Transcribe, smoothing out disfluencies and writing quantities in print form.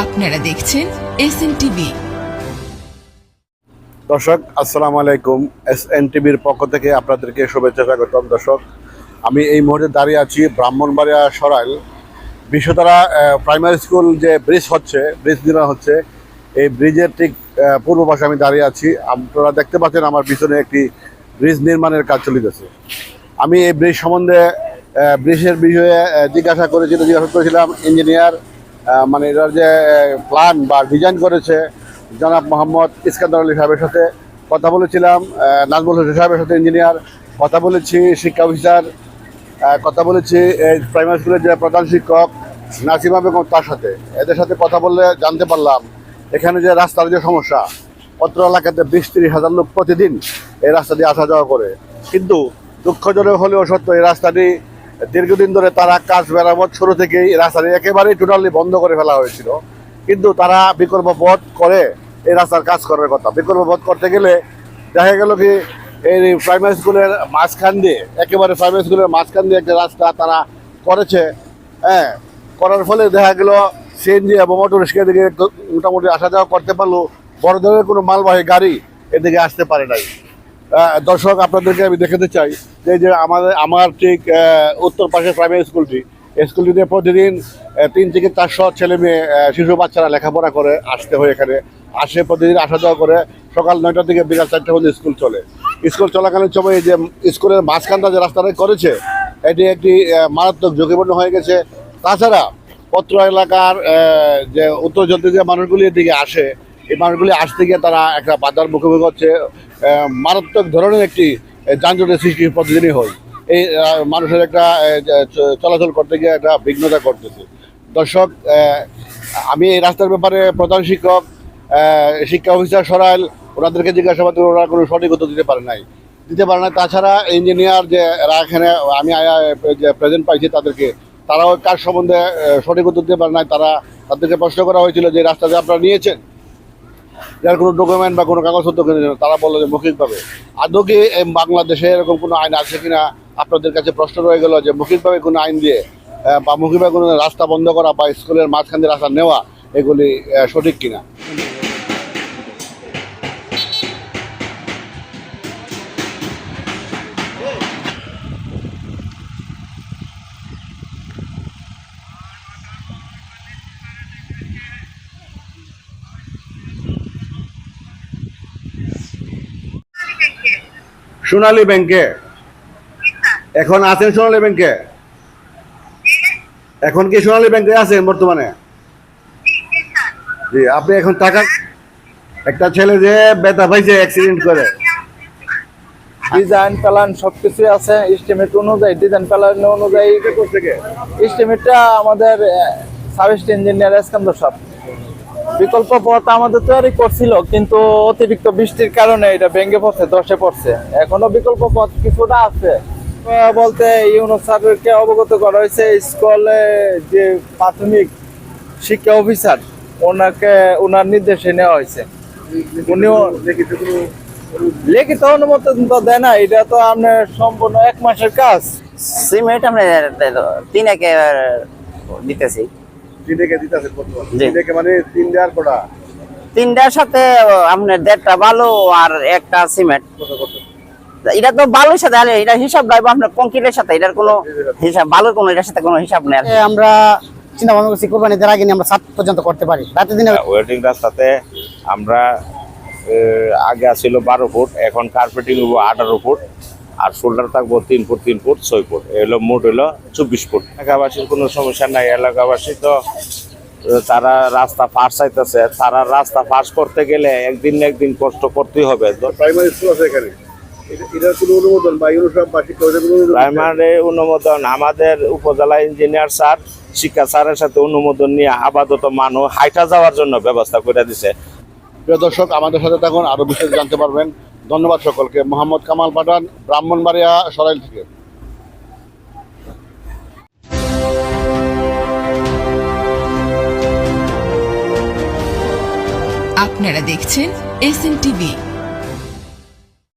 আপনারা দেখছেন SNTV। দর্শক আসসালামু আলাইকুম, SNTVর পক্ষ থেকে আপনাদেরকে শুভেচ্ছা স্বাগতম। দর্শক, আমি এই মুহূর্তে দাঁড়িয়ে আছি ব্রাহ্মণবাড়িয়া সরাইল বিশ্বতারা প্রাইমারি স্কুল যে ব্রিজ নির্মাণ হচ্ছে, এই ব্রিজের ঠিক পূর্ব পাশে আমি দাঁড়িয়ে আছি। আপনারা দেখতে পাচ্ছেন আমার পিছনে একটি ব্রিজ নির্মাণের কাজ চলিতেছে। আমি এই ব্রিজ সম্বন্ধে ব্রিজের বিষয়ে জিজ্ঞাসা করেছিলাম ইঞ্জিনিয়ার, মানে এটার যে প্ল্যান বা ডিজাইন করেছে জনাব মোহাম্মদ ইস্কান্দার আলী সাহেবের সাথে কথা বলেছিলাম, নাজমুল হোসেন সাহেবের সাথে ইঞ্জিনিয়ার কথা বলেছি, শিক্ষা অফিসার কথা বলেছি, এই প্রাইমারি স্কুলের যে প্রধান শিক্ষক নাসিমা বেগম তার সাথে, এদের সাথে কথা বললে জানতে পারলাম এখানে যে রাস্তার যে সমস্যা, অত্র এলাকাতে 20-30 হাজার লোক প্রতিদিন এই রাস্তা দিয়ে আসা যাওয়া করে। কিন্তু দুঃখজনক হলেও সত্য, এই রাস্তাটি দীর্ঘদিন ধরে তারা কাজ মেরামত শুরু থেকেই রাস্তাটি একেবারেই টোটালি বন্ধ করে ফেলা হয়েছিল। কিন্তু তারা বিকল্প পথ করে এই রাস্তার কাজ করার কথা। বিকল্প পথ করতে গেলে দেখা গেল কি এই প্রাইমারি স্কুলের মাঝখান দিয়ে, একেবারে প্রাইমারি স্কুলের মাঝখান দিয়ে একটা রাস্তা তারা করেছে। করার ফলে দেখা গেল সিএনজি এবং অটো রিক্সা দিকে মোটামুটি আসা যাওয়া করতে পারলো, বড় ধরনের কোনো মালবাহী গাড়ি এদিকে আসতে পারে নাই। দর্শক, আপনাদেরকে আমি দেখাতে চাই যে আমার ঠিক উত্তর পাশের প্রাইমারি স্কুলটিতে প্রতিদিন 3 থেকে 400 ছেলে মেয়ে শিশু বাচ্চারা লেখাপড়া করে আসতে হয়, এখানে আসে প্রতিদিন আসা যাওয়া করে। সকাল 9টা থেকে বিকাল 4টা পর্যন্ত স্কুল চলে। স্কুল চলাকালীন সময় যে স্কুলের মাঝখানটা যে রাস্তাটা করেছে, এটি একটি মারাত্মক ঝুঁকিপূর্ণ হয়ে গেছে। তাছাড়া পত্র এলাকার যে উত্তরজন্ত্রী যে মানুষগুলি এদিকে আসে, এই মানুষগুলি আসতে গিয়ে তারা একটা বাধার মুখোমুখি হচ্ছে। মারাত্মক ধরনের একটি যানজটের সৃষ্টি প্রতিদিনই হয়। এই মানুষের একটা চলাচল করতে গিয়ে একটা বিঘ্নতা করতেছে। দর্শক, আমি এই রাস্তার ব্যাপারে প্রধান শিক্ষক, শিক্ষা অফিসার সরাইল, ওনাদেরকে জিজ্ঞাসাবাদ করে ওরা কোনো সঠিক উত্তর দিতে পারে নাই। তাছাড়া ইঞ্জিনিয়ার যে এখানে আমি যে প্রেজেন্ট পাইছি তারাও কাজ সম্বন্ধে সঠিক উত্তর দিতে পারে নাই। তাদেরকে প্রশ্ন করা হয়েছিল যে রাস্তা যে আপনারা নিয়েছেন, যার কোনো ডকুমেন্ট বা কোনো কাগজপত্র কিনেছেন, তারা বললো যে মৌখিকভাবে। আদৌ কি বাংলাদেশে এরকম কোনো আইন আছে কিনা আপনাদের কাছে প্রশ্ন রয়ে গেল, যে মৌখিকভাবে কোনো আইন দিয়ে বা মৌখিকভাবে কোনো রাস্তা বন্ধ করা বা স্কুলের মাঝখান দিয়ে রাস্তা নেওয়া, এগুলি সঠিক কিনা। সোনালী ব্যাংকে এখন আছেন? সোনালী ব্যাংকে এখন কি সোনালী ব্যাংকে আছেন বর্তমানে? জি, আপনি এখন টাকা, একটা ছেলে যে ব্যথা পাইছে অ্যাক্সিডেন্ট করে, ডিজাইন প্ল্যান সবকিছু আছে এস্টিমেট অনুযায়ী, ডিজাইন প্ল্যান অনুযায়ী। এস্টিমেটটা আমাদের সার্ভিস ইঞ্জিনিয়ার ইস্কান্দার সাহেব বিকল্প পথ আমাদের তৈরি করছিল, কিন্তু অতিরিক্ত বৃষ্টির কারণে এটা ভেঙে পড়ছে, ধসে পড়ছে। এখনো বিকল্প পথ কিছুটা আছে বলতে ইউনুস স্যারকে অবগত করা হয়েছে। স্কুলে যে প্রাথমিক শিক্ষা অফিসার, ওনার নির্দেশে নেওয়া হয়েছে। উনিও লিখিত অনুমোদন তো দেয় না, এটা তো আপনার সম্পূর্ণ 1 মাসের কাজ। সিমেন্ট আমরা 3 একে দিতেছি। 3 একে দিতেছে মানে 3 দেওয়ার পড়া, 3টার সাথে আপনার 1.5টা বালু আর 1টা সিমেন্ট। এটা তো বালুর সাথে, এটা হিসাব রাখবো আপনার কংক্রিটের সাথে, এটার কোনো হিসাব, বালুর কোনো এটার সাথে কোনো হিসাব নেই। আমরা চিন্তা ভাবনা করছি কোরবানিদের আগে আমরা 7 পর্যন্ত করতে পারি। রাতে দিনে ওয়েটিং রাস্তাতে আমরা আগে ছিল 12 ফুট, এখন কার্পেটিং হবো 18 ফুট, আর শোল্ডার থাকবো 3 ফুট 3 ফুট 6 ফুট, এলো মোট হলো 24 ফুট। এলাকাবাসীর কোনো সমস্যা নাই। এলাকাবাসী তো তারা রাস্তা পাস চাইতেছে, তারা রাস্তা পাস করতে গেলে একদিন না একদিন কষ্ট করতেই হবে। প্রাইমারি স্কুল আছে এখানে, এটার কোনো অনুমোদন বা ইউনিভার্সিটি বা শিক্ষা প্রাইমারি অনুমোদন আমাদের উপজেলা ইঞ্জিনিয়ার স্যার, শিক্ষা স্যারের সাথে অনুমোদন নিয়ে আপাতত মানুষ হাইটা যাওয়ার জন্য ব্যবস্থা করে দিছে। প্রিয় দর্শক, আমাদের সাথে তখন আরো বিশেষ জানতে পারবেন। ধন্যবাদ সকলকে। মোহাম্মদ কামাল পাঠান, ব্রাহ্মণবাড়িয়া সরাইল থেকে। আপনারা দেখছেন SN টিভি।